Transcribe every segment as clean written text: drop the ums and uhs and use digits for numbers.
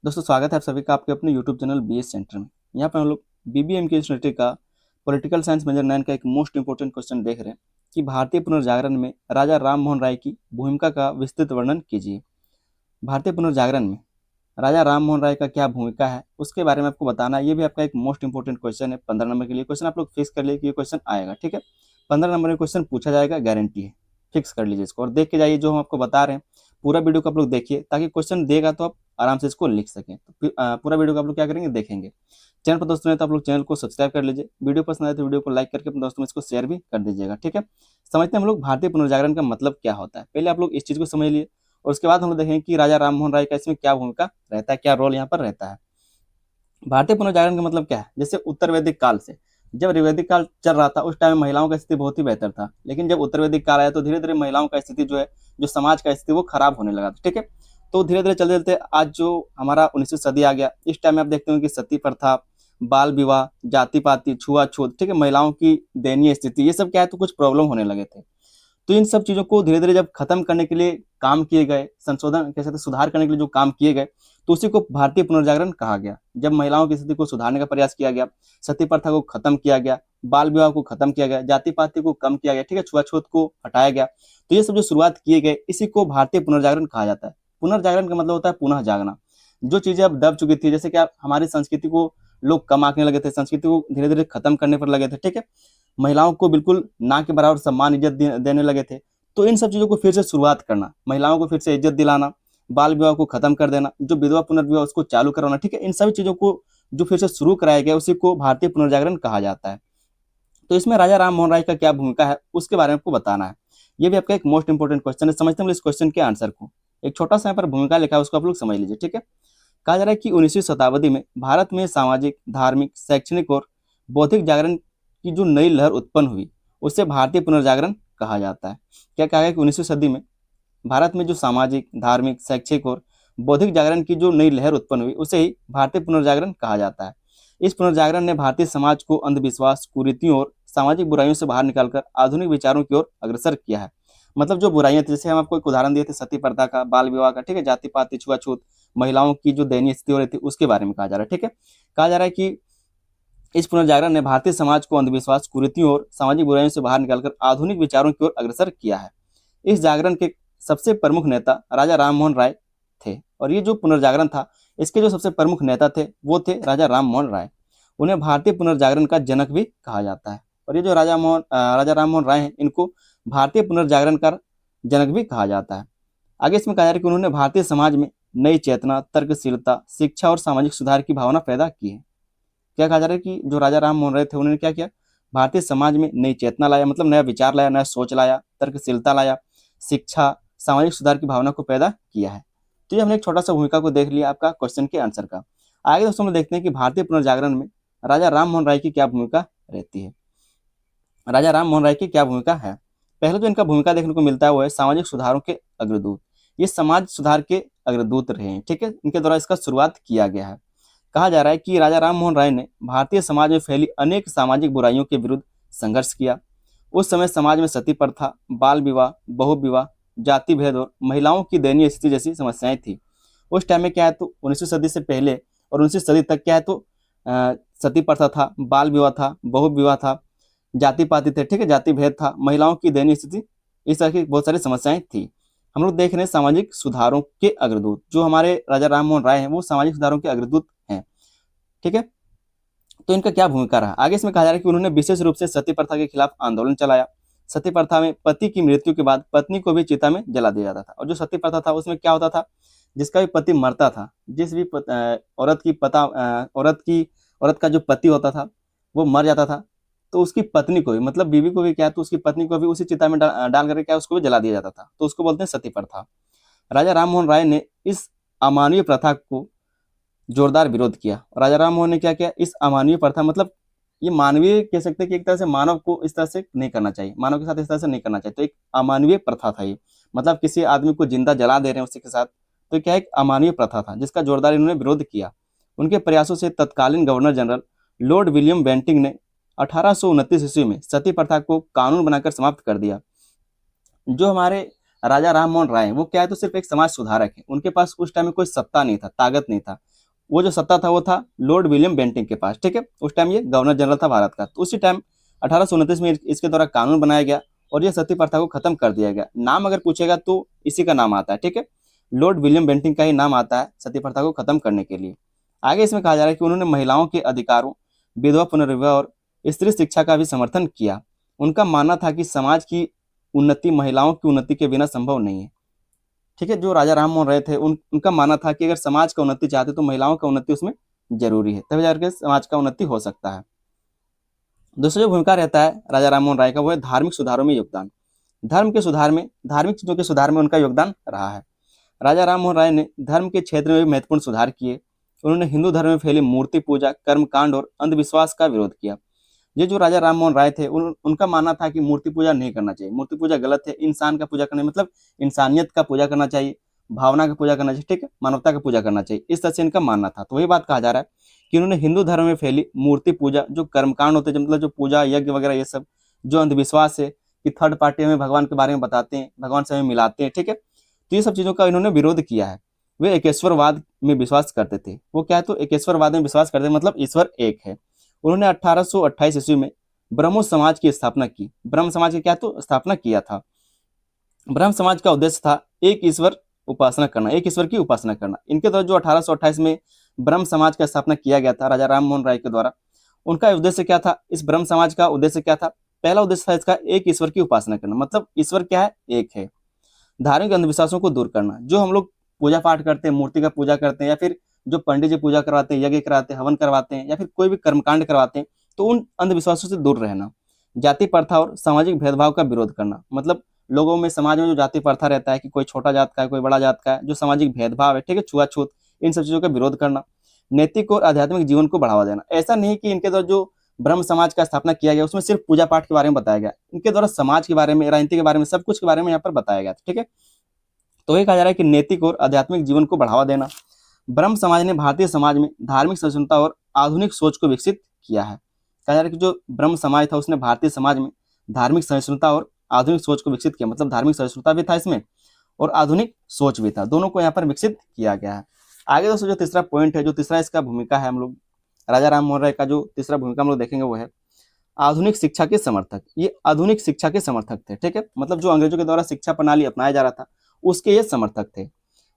दोस्तों स्वागत है आप सभी का आपके अपने यूट्यूब चैनल बीएस सेंटर में। यहाँ पर हम लोग बीबीएम की यूनिवर्सिटी का पॉलिटिकल साइंस मेजर 9 का एक मोस्ट इंपोर्टेंट क्वेश्चन देख रहे हैं कि भारतीय पुनर्जागरण में राजा राम मोहन राय की भूमिका का विस्तृत वर्णन कीजिए। भारतीय पुनर्जागरण में राजा राम मोहन राय का क्या भूमिका है उसके बारे में आपको बताना है। ये भी आपका एक मोस्ट इंपोर्टेंट क्वेश्चन है। 15 नंबर के लिए क्वेश्चन आप लोग फिक्स कर लिए कि ये क्वेश्चन आएगा, ठीक है। 15 नंबर में क्वेश्चन पूछा जाएगा, गारंटी है। फिक्स कर लीजिए इसको और देख के जाइए जो हम आपको बता रहे हैं। पूरा वीडियो को आप लोग देखिए ताकि क्वेश्चन देगा तो आप आराम से इसको लिख सकें। तो पूरा वीडियो को आप लोग क्या करेंगे, देखेंगे। चैनल पर दोस्तों ने तो आप लोग चैनल को सब्सक्राइब कर लीजिए। वीडियो पसंद आए तो वीडियो को लाइक करके अपने दोस्तों में इसको शेयर भी कर दीजिएगा, ठीक है। समझते हैं हम लोग भारतीय पुनर्जागरण का मतलब क्या होता है। पहले आप लोग इस चीज को समझ लिए और उसके बाद हम लोग देखेंगे कि राजा राम मोहन राय का इसमें क्या भूमिका रहता है, क्या रोल यहाँ पर रहता है। भारतीय पुनर्जागरण का मतलब क्या है, जैसे उत्तर वैदिक काल से जब ऋग्वैदिक काल चल रहा था उस टाइम महिलाओं का स्थिति बहुत ही बेहतर था, लेकिन जब उत्तर वैदिक काल आया तो धीरे धीरे महिलाओं का स्थिति जो है, जो समाज का स्थिति वो खराब होने लगा था, ठीक है। तो धीरे धीरे चलते चलते आज जो हमारा 19वीं सदी आ गया, इस टाइम में आप देखते हो कि सती प्रथा, बाल विवाह, जाति पाति, छुआछूत, ठीक है, महिलाओं की दयनीय स्थिति, ये सब क्या है तो कुछ प्रॉब्लम होने लगे थे। तो इन सब चीजों को धीरे धीरे जब खत्म करने के लिए काम किए गए, संशोधन कह सकते सुधार करने के लिए जो काम किए गए, तो उसी को भारतीय पुनर्जागरण कहा गया। जब महिलाओं की स्थिति को सुधारने का प्रयास किया गया, सती प्रथा को खत्म किया गया, बाल विवाह को खत्म किया गया, जाति पाति को कम किया गया, ठीक है, छुआछूत को हटाया गया, तो ये सब जो शुरुआत किए गए इसी को भारतीय पुनर्जागरण कहा जाता है। पुनर्जागरण का मतलब होता है पुनः जागना। जो चीजें अब दब चुकी थी, जैसे कि आप हमारी संस्कृति को लोग कम आंकने लगे थे, संस्कृति को धीरे धीरे खत्म करने पर लगे थे, ठीक है, महिलाओं को बिल्कुल ना के बराबर सम्मान इज्जत देने लगे थे। तो इन सब चीजों को फिर से शुरुआत करना, महिलाओं को फिर से इज्जत दिलाना, बाल विवाह को खत्म कर देना, जो विधवा पुनर्विवाह उसको चालू करवाना, ठीक है, इन सभी चीजों को जो फिर से शुरू कराया गया उसी को भारतीय पुनर्जागरण कहा जाता है। तो इसमें राजा राम मोहन राय का क्या भूमिका है उसके बारे में आपको बताना है। ये भी आपका एक मोस्ट इंपोर्टेंट क्वेश्चन है। समझते हैं इस क्वेश्चन के आंसर को। एक छोटा सा यहाँ पर भूमिका लिखा है, उसको आप लोग समझ लीजिए, ठीक है। कहा जा रहा है कि 19वीं शताब्दी में भारत में सामाजिक, धार्मिक, शैक्षणिक और बौद्धिक जागरण की जो नई लहर उत्पन्न हुई उसे भारतीय पुनर्जागरण कहा जाता है। क्या कहा गया कि 19वीं सदी में भारत में जो सामाजिक, धार्मिक, शैक्षिक और बौद्धिक जागरण की जो नई लहर उत्पन्न हुई उसे ही भारतीय पुनर्जागरण कहा जाता है। इस पुनर्जागरण ने भारतीय समाज को अंधविश्वास, कुरीतियों और सामाजिक बुराइयों से बाहर निकालकर आधुनिक विचारों की ओर अग्रसर किया है। मतलब जो बुराइयां थी, जैसे हम आपको एक उदाहरण दिए थे सती प्रथा का, बाल विवाह का, ठीक है, जाति पाति, छुआछूत, महिलाओं की जो दयनीय स्थिति हो रही थी उसके बारे में कहा जा रहा है, ठीक है। कहा जा रहा है कि इस पुनर्जागरण ने भारतीय समाज को अंधविश्वास, कुरीतियों और सामाजिक बुराइयों से बाहर निकालकर आधुनिक विचारों की ओर अग्रसर किया है। इस जागरण के सबसे प्रमुख नेता राजा राम मोहन राय थे, और ये जो पुनर्जागरण था इसके जो सबसे प्रमुख नेता थे वो थे राजा राम मोहन राय। उन्हें भारतीय पुनर्जागरण का जनक भी कहा जाता है। और ये जो राजा राम मोहन राय हैं, इनको भारतीय पुनर्जागरण का जनक भी कहा जाता है। आगे इसमें कहा जा रहा है कि उन्होंने भारतीय समाज में नई चेतना, तर्कशीलता, शिक्षा और सामाजिक सुधार की भावना पैदा की है। क्या कहा जा रहा है कि जो राजा राम मोहन राय थे उन्होंने क्या किया, भारतीय समाज में नई चेतना लाया, मतलब नया विचार लाया, नया सोच लाया, तर्कशीलता लाया, शिक्षा, सामाजिक सुधार की भावना को पैदा किया है। तो ये हमने एक छोटा सा भूमिका को देख लिया आपका क्वेश्चन के आंसर का। आगे दोस्तों हम देखते हैं कि भारतीय पुनर्जागरण में राजा राम मोहन राय की क्या भूमिका रहती है। राजा राम मोहन राय की क्या भूमिका है। पहले जो इनका भूमिका देखने को मिलता है वो है सामाजिक सुधारों के अग्रदूत। ये समाज सुधार के अग्रदूत रहे हैं, ठीक है, इनके द्वारा इसका शुरुआत किया गया है। कहा जा रहा है कि राजा राम मोहन राय ने भारतीय समाज में फैली अनेक सामाजिक बुराइयों के विरुद्ध संघर्ष किया। उस समय समाज में सती प्रथा, बाल विवाह, बहु विवाह, जाति भेद और महिलाओं की दयनीय स्थिति जैसी समस्याएं थी। उस टाइम में क्या है तो 19वीं सदी से पहले और 19वीं सदी तक क्या है तो सती प्रथा था, बाल विवाह था, बहु विवाह था, जाति पाति थे, ठीक है, जाति भेद था, महिलाओं की दयनीय स्थिति, इस तरह की बहुत सारी समस्याएं थी। हम लोग देख रहे हैं सामाजिक सुधारों के अग्रदूत, जो हमारे राजा राम मोहन राय हैं वो सामाजिक सुधारों के अग्रदूत हैं, ठीक है। तो इनका क्या भूमिका रहा, आगे इसमें कहा जा रहा है कि उन्होंने विशेष रूप से सती प्रथा के खिलाफ आंदोलन चलाया। सती प्रथा में पति की मृत्यु के बाद पत्नी को भी चिता में जला दिया जाता था। और जो सती प्रथा था उसमें क्या होता था, जिसका भी पति मरता था, जिस भी औरत का जो पति होता था वो मर जाता था, तो उसकी पत्नी को भी, मतलब बीवी को भी क्या है तो उसकी पत्नी को भी उसी चिता में डाल करके क्या उसको भी जला दिया जाता था। तो उसको बोलते हैं सती प्रथा। राजा राम मोहन राय ने इस अमानवीय प्रथा को जोरदार विरोध किया। राजा राम मोहन ने क्या किया, इस अमानवीय प्रथा, मतलब ये मानवीय कह सकते हैं कि एक तरह से मानव को इस तरह से नहीं करना चाहिए, मानव के साथ इस तरह से नहीं करना चाहिए, तो एक अमानवीय प्रथा था ये। मतलब किसी आदमी को जिंदा जला दे रहे हैं उसी के साथ, तो क्या एक अमानवीय प्रथा था जिसका जोरदार इन्होंने विरोध किया। उनके प्रयासों से तत्कालीन governor general lord William Bentinck ने 1829 ईस्वी में सती प्रथा को कानून बनाकर समाप्त कर दिया। जो हमारे राजा राम मोहन राय वो क्या है तो सिर्फ एक समाज सुधारक है, उनके पास उस टाइम में कोई सत्ता नहीं था, ताकत नहीं था, वो जो सत्ता था वो था लॉर्ड विलियम बेंटिंक के पास, ठीक है। उस टाइम ये गवर्नर जनरल था भारत का। तो उसी टाइम 1829 में इसके द्वारा कानून बनाया गया और ये सती प्रथा को खत्म कर दिया गया। नाम अगर पूछेगा तो इसी का नाम आता है, ठीक है, लॉर्ड विलियम बेंटिंक का ही नाम आता है सती प्रथा को खत्म करने के लिए। आगे इसमें कहा जा रहा है कि उन्होंने महिलाओं के अधिकारों, विधवा पुनर्विवाह और स्त्री शिक्षा का भी समर्थन किया। उनका मानना था कि समाज की उन्नति महिलाओं की उन्नति के बिना संभव नहीं है, ठीक है। जो राजा राम मोहन राय थे उनका मानना था कि अगर समाज का उन्नति चाहते तो महिलाओं का उन्नति उसमें जरूरी है, तभी जाकर समाज का उन्नति हो सकता है। दूसरा जो भूमिका रहता है राजा राम मोहन राय का वो है धार्मिक सुधारों में योगदान। धार्मिक चीजों के सुधार में उनका योगदान रहा है। राजा राम मोहन राय ने धर्म के क्षेत्र में भी महत्वपूर्ण सुधार किए। उन्होंने हिंदू धर्म में फैली मूर्ति पूजा, कर्मकांड और अंधविश्वास का विरोध किया। ये जो राजा राम मोहन राय थे उनका मानना था कि मूर्ति पूजा नहीं करना चाहिए, मूर्ति पूजा गलत है, इंसान का पूजा करना मतलब इंसानियत का पूजा करना चाहिए, भावना का पूजा करना चाहिए, ठीक है, मानवता का पूजा करना चाहिए, इस तरह से इनका मानना था। तो वही बात कहा जा रहा है कि उन्होंने हिंदू धर्म में फैली मूर्ति पूजा, जो कर्मकांड होते हैं, मतलब जो पूजा यज्ञ वगैरह ये सब, जो अंधविश्वास है कि थर्ड पार्टी हमें भगवान के बारे में बताते हैं, भगवान से हमें मिलाते हैं, ठीक है, तो ये सब चीजों का इन्होंने विरोध किया है। वे एकेश्वरवाद में विश्वास करते थे। वो क्या है, तो एकेश्वरवाद में विश्वास करते थे, मतलब ईश्वर एक है। उन्होंने 1828 ईस्वी में ब्रह्मो समाज की स्थापना की। ब्रह्म समाज की क्या तो स्थापना किया था। ब्रह्म समाज का उद्देश्य था एक ईश्वर उपासना करना, एक ईश्वर की उपासना करना। इनके द्वारा जो 1828 में ब्रह्म समाज का स्थापना किया गया था राजा राम मोहन राय के द्वारा, उनका उद्देश्य क्या था, इस ब्रह्म समाज का उद्देश्य क्या था, पहला उद्देश्य था इसका एक ईश्वर की उपासना करना, मतलब ईश्वर क्या है, एक है। धार्मिक अंधविश्वासों को दूर करना, जो हम लोग पूजा पाठ करते हैं, मूर्ति का पूजा करते हैं, या फिर जो पंडित जी पूजा करवाते हैं, यज्ञ कराते हैं, हवन करवाते हैं, या फिर कोई भी कर्मकांड करवाते हैं, तो उन अंधविश्वासों से दूर रहना। जाति प्रथा और सामाजिक भेदभाव का विरोध करना, मतलब लोगों में, समाज में जो जाति प्रथा रहता है कि कोई छोटा जात का है, कोई बड़ा जात का है, जो सामाजिक भेदभाव है, ठीक है, छुआछूत, इन सब चीजों का विरोध करना। नैतिक और आध्यात्मिक जीवन को बढ़ावा देना। ऐसा नहीं कि इनके द्वारा जो ब्रह्म समाज का स्थापना किया गया उसमें सिर्फ पूजा पाठ के बारे में बताया गया, इनके द्वारा समाज के बारे में, राजनीति के बारे में, सब कुछ के बारे में यहाँ पर बताया गया, ठीक है। तो ये कहा जा रहा है कि नैतिक और आध्यात्मिक जीवन को बढ़ावा देना। ब्रह्म समाज ने भारतीय समाज में धार्मिक सहिष्णुता और आधुनिक सोच को विकसित किया है। कहा जा रहा है कि जो ब्रह्म समाज था उसने भारतीय समाज में धार्मिक सहिष्णुता और आधुनिक सोच को विकसित किया, मतलब धार्मिक सहिष्णुता भी था इसमें और आधुनिक सोच भी था, दोनों को यहाँ पर विकसित किया गया है। आगे दोस्तों जो तीसरा पॉइंट है, जो तीसरा इसका भूमिका है, हम लोग राजा राम मोहन राय का जो तीसरा भूमिका हम लोग देखेंगे वो है आधुनिक शिक्षा के समर्थक। ये आधुनिक शिक्षा के समर्थक थे, ठीक है, मतलब जो अंग्रेजों के द्वारा शिक्षा प्रणाली अपनाया जा रहा था उसके ये समर्थक थे।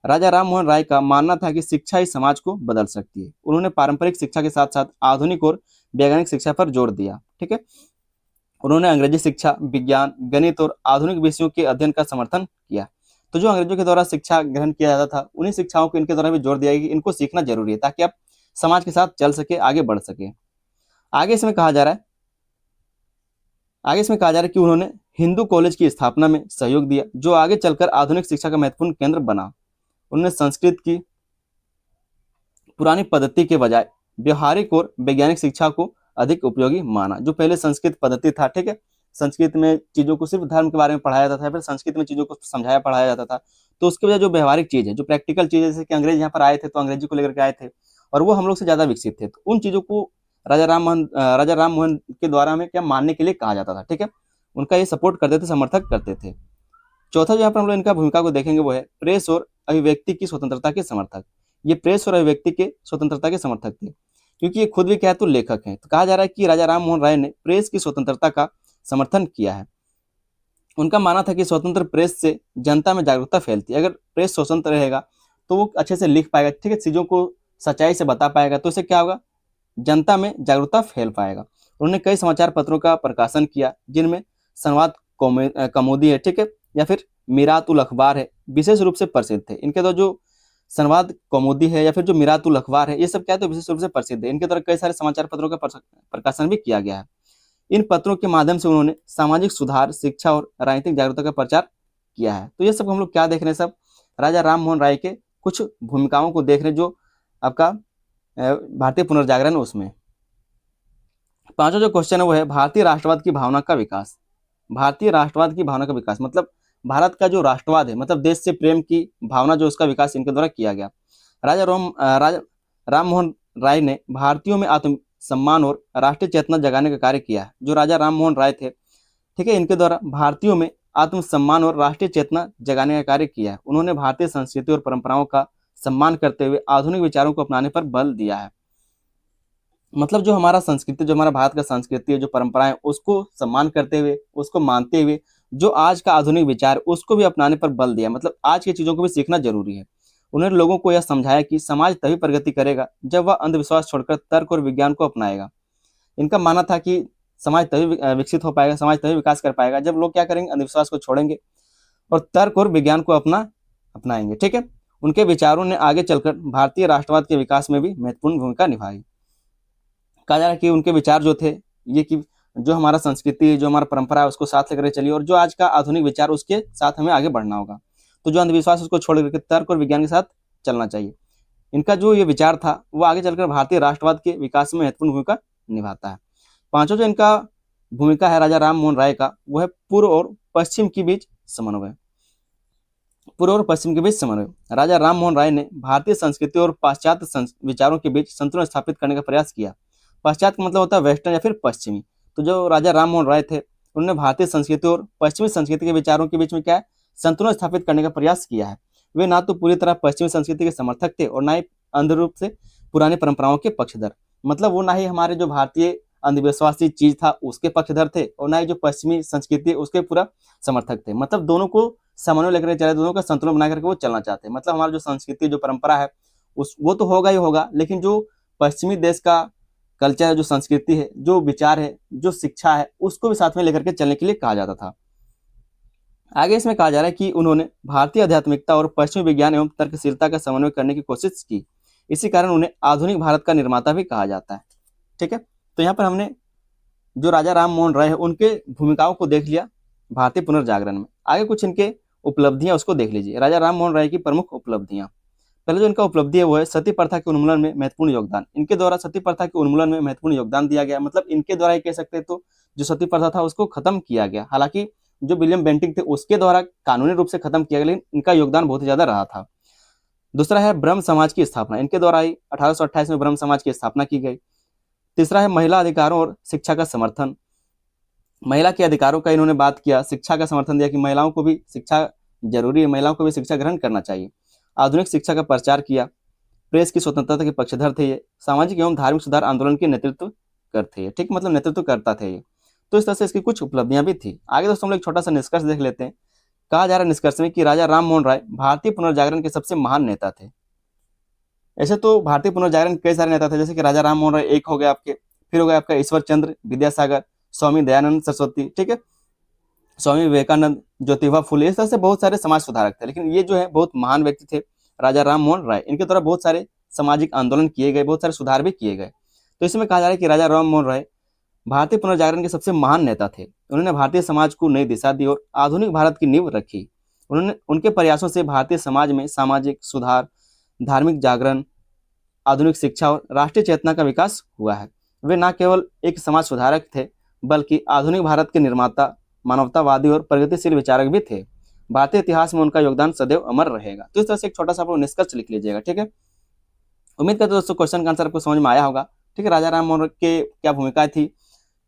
राजा राम मोहन राय का मानना था कि शिक्षा ही समाज को बदल सकती है। उन्होंने पारंपरिक शिक्षा के साथ साथ आधुनिक और वैज्ञानिक शिक्षा पर जोर दिया, ठीक है। उन्होंने अंग्रेजी शिक्षा, विज्ञान, गणित और आधुनिक विषयों के अध्ययन का समर्थन किया। तो जो अंग्रेजों के द्वारा शिक्षा ग्रहण किया जाता था उन्हीं शिक्षाओं को इनके द्वारा भी जोर दिया कि इनको सीखना जरूरी है ताकि आप समाज के साथ चल सके, आगे बढ़ सके। आगे इसमें कहा जा रहा है कि उन्होंने हिंदू कॉलेज की स्थापना में सहयोग दिया, जो आगे चलकर आधुनिक शिक्षा का महत्वपूर्ण केंद्र बना। उन्होंने संस्कृत की पुरानी पद्धति के बजाय व्यवहारिक और वैज्ञानिक शिक्षा को अधिक उपयोगी माना। जो पहले संस्कृत पद्धति था, ठीक है, संस्कृत में चीजों को सिर्फ धर्म के बारे में पढ़ाया जाता था, फिर संस्कृत में चीजों को समझाया पढ़ाया जाता था, तो उसके वजह जो व्यवहारिक चीज है, जो प्रैक्टिकल चीज है, जैसे कि अंग्रेज यहाँ पर आए थे तो अंग्रेजी को लेकर के आए थे और वो हम लोग से ज्यादा विकसित थे, तो उन चीजों को राजा राम मोहन के द्वारा हमें क्या मानने के लिए कहा जाता था, ठीक है, उनका ये सपोर्ट करते थे, समर्थक करते थे। चौथा जो यहाँ पर हम लोग इनका भूमिका को देखेंगे वो है प्रेस और अभिव्यक्ति की स्वतंत्रता के समर्थक। ये प्रेस और अभिव्यक्ति के स्वतंत्रता के समर्थक थे, क्योंकि ये खुद भी क्या है तो लेखक हैं। तो कहा जा रहा है कि राजा राम मोहन राय ने प्रेस की स्वतंत्रता का समर्थन किया है। उनका मानना था कि स्वतंत्र प्रेस से जनता में जागरूकता फैलती है। अगर प्रेस स्वतंत्र रहेगा तो वो अच्छे से लिख पाएगा, ठीक है, चीजों को सच्चाई से बता पाएगा, तो इससे क्या होगा, जनता में जागरूकता फैल पाएगा। उन्होंने कई समाचार पत्रों का प्रकाशन किया जिनमें संवाद कौमुदी है, ठीक है, या फिर मीरात उल अखबार है, विशेष रूप से प्रसिद्ध थे। इनके द्वारा जो संवाद कौमुदी है या फिर जो मीरात उल अखबार है, ये सब क्या है तो विशेष रूप से प्रसिद्ध है। इनके द्वारा कई सारे समाचार पत्रों का प्रकाशन भी किया गया है। इन पत्रों के माध्यम से उन्होंने सामाजिक सुधार, शिक्षा और राजनीतिक जागरूकता का प्रचार किया है। तो ये सब हम लोग क्या देख रहे हैं, सब राजा राम मोहन राय के कुछ भूमिकाओं को देख रहे हैं जो आपका भारतीय पुनर्जागरण उसमें। पांचवा जो क्वेश्चन है वो है भारतीय राष्ट्रवाद की भावना का विकास। भारतीय राष्ट्रवाद की भावना का विकास मतलब भारत का जो राष्ट्रवाद है, मतलब देश से प्रेम की भावना, जो उसका विकास इनके द्वारा किया गया। राजा राम मोहन राय ने भारतीयों में आत्म सम्मान और राष्ट्रीय चेतना जगाने का कार्य किया है। जो राजा राम मोहन राय थे, ठीक है, इनके द्वारा भारतीयों में आत्मसम्मान और राष्ट्रीय चेतना जगाने का कार्य किया है। उन्होंने भारतीय संस्कृति और परंपराओं का सम्मान करते हुए आधुनिक विचारों को अपनाने पर बल दिया है। मतलब जो हमारा संस्कृति, जो हमारा भारत का संस्कृति है, जो परंपराएं, उसको सम्मान करते हुए, उसको मानते हुए जो आज का आधुनिक विचार उसको भी अपनाने पर बल दिया। मतलब आज की चीजों को भी सीखना जरूरी है। उन्होंने लोगों को यह समझाया कि समाज तभी प्रगति करेगा जब वह अंधविश्वास छोड़कर तर्क और विज्ञान को अपनाएगा। इनका मानना था कि समाज तभी विकसित हो पाएगा, समाज तभी विकास कर पाएगा जब लोग क्या करेंगे, अंधविश्वास को छोड़ेंगे और तर्क और विज्ञान को अपनाएंगे। ठीक है। उनके विचारों ने आगे चलकर भारतीय राष्ट्रवाद के विकास में भी महत्वपूर्ण भूमिका निभाई। कहा जा रहा है कि उनके विचार जो थे ये कि जो हमारा संस्कृति, जो हमारा परंपरा है उसको साथ लेकर चलिए और जो आज का आधुनिक विचार उसके साथ हमें आगे बढ़ना होगा। तो जो अंधविश्वास उसको छोड़ करके तर्क और विज्ञान के साथ चलना चाहिए। इनका जो ये विचार था वो आगे चलकर भारतीय राष्ट्रवाद के विकास में महत्वपूर्ण भूमिका निभाता है। पांचों जो इनका भूमिका है राजा राम मोहन राय का, वो है पूर्व और पश्चिम के बीच समन्वय। पूर्व और पश्चिम के बीच समन्वय। राजा राम मोहन राय ने भारतीय संस्कृति और पाश्चात्य विचारों के बीच संतुलन स्थापित करने का प्रयास किया। पाश्चात्य का मतलब होता है वेस्टर्न या फिर पश्चिमी। तो जो राजा राम मोहन राय थे उन्होंने भारतीय संस्कृति और पश्चिमी संस्कृति के विचारों के बीच में क्या है, संतुलन स्थापित करने का प्रयास किया है। वे ना तो पूरी तरह पश्चिमी संस्कृति के समर्थक थे और ना ही अंध रूप से पुरानी परंपराओं के पक्षधर। मतलब वो ना ही हमारे जो भारतीय अंधविश्वासी चीज था उसके पक्षधर थे और ना ही जो पश्चिमी संस्कृति उसके पूरा समर्थक थे। मतलब दोनों को समन्वय लेकर चले, दोनों का संतुलन बना करके वो चलना चाहते हैं। मतलब हमारा जो संस्कृति, जो परंपरा है उस वो तो होगा ही होगा, लेकिन जो पश्चिमी देश का कल्चर है, जो संस्कृति है, जो विचार है, जो शिक्षा है, उसको भी साथ में लेकर के चलने के लिए कहा जाता था। आगे इसमें कहा जा रहा है कि उन्होंने भारतीय आध्यात्मिकता और पश्चिमी विज्ञान एवं तर्कशीलता का समन्वय करने की कोशिश की। इसी कारण उन्हें आधुनिक भारत का निर्माता भी कहा जाता है। ठीक है। तो यहाँ पर हमने जो राजा राम मोहन राय है उनके भूमिकाओं को देख लिया भारतीय पुनर्जागरण में। आगे कुछ इनके उपलब्धियां उसको देख लीजिए। राजा राम मोहन राय की प्रमुख उपलब्धियां। पहले जो इनका उपलब्धि है वो है सती प्रथा के उन्मूलन में महत्वपूर्ण योगदान। इनके द्वारा सती प्रथा के उन्मूलन में महत्वपूर्ण योगदान दिया गया। मतलब इनके द्वारा ये कह सकते हैं तो जो सती प्रथा था उसको खत्म किया गया। हालांकि जो विलियम बेंटिक थे उसके द्वारा कानूनी रूप से खत्म किया गया, लेकिन इनका योगदान बहुत ही ज्यादा रहा था। दूसरा है ब्रह्म समाज की स्थापना। इनके द्वारा ही 1828 में ब्रह्म समाज की स्थापना की गई। तीसरा है महिला अधिकारों और शिक्षा का समर्थन। महिला के अधिकारों का इन्होंने बात किया, शिक्षा का समर्थन दिया कि महिलाओं को भी शिक्षा जरूरी है, महिलाओं को भी शिक्षा ग्रहण करना चाहिए। आधुनिक शिक्षा का प्रचार किया। प्रेस की स्वतंत्रता के पक्षधर थे ये। सामाजिक एवं धार्मिक सुधार आंदोलन के नेतृत्व करते हैं। ठीक, मतलब नेतृत्व करता थे ये। तो इस तरह से इसकी कुछ उपलब्धियां भी थी। आगे दोस्तों हम लोग एक छोटा सा निष्कर्ष देख लेते हैं। कहा जा रहा है निष्कर्ष में कि राजा राम मोहन राय भारतीय पुनर्जागरण के सबसे महान नेता थे। ऐसे तो भारतीय पुनर्जागरण कई सारे नेता थे, जैसे कि राजा राम मोहन राय एक हो गए आपके, फिर हो गया आपका ईश्वर चंद्र विद्यासागर, स्वामी दयानंद सरस्वती, ठीक है, स्वामी विवेकानंद, ज्योतिबा फुले, इस तरह से बहुत सारे समाज सुधारक थे। लेकिन ये जो है बहुत महान व्यक्ति थे राजा राम मोहन राय। इनके द्वारा बहुत सारे सामाजिक आंदोलन किए गए, बहुत सारे सुधार भी किए गए। तो इसमें कहा जा रहा है कि राजा राम मोहन राय भारतीय पुनर्जागरण के सबसे महान नेता थे। उन्होंने भारतीय समाज को नई दिशा दी और आधुनिक भारत की नींव रखी। उन्होंने उनके प्रयासों से भारतीय समाज में सामाजिक सुधार, धार्मिक जागरण, आधुनिक शिक्षा और राष्ट्रीय चेतना का विकास हुआ है। वे न केवल एक समाज सुधारक थे बल्कि आधुनिक भारत के निर्माता, मानवतावादी और प्रगतिशील विचारक भी थे। भारतीय इतिहास में उनका योगदान सदैव अमर रहेगा। तो इस तरह से एक छोटा सा आप लोग निष्कर्ष लिख लीजिएगा। ठीक है। उम्मीद करते दोस्तों क्वेश्चन का आंसर आपको समझ में आया होगा। ठीक है। राजा राम मोहन के क्या भूमिका थी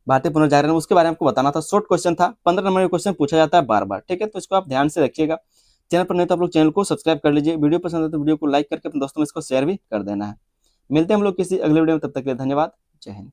भारतीय पुनर्जागरण में, उसके बारे में आपको बताना था। शॉर्ट क्वेश्चन था, 15 नंबर का क्वेश्चन पूछा जाता है बार बार। ठीक है। तो इसको आप ध्यान से रखिएगा। चैनल पर नहीं तो आप लोग चैनल को सब्सक्राइब कर लीजिए। वीडियो पसंद है तो वीडियो को लाइक करके अपने दोस्तों में इसको शेयर भी कर देना है। मिलते हैं हम लोग किसी अगले वीडियो में, तब तक के लिए धन्यवाद। जय हिंद।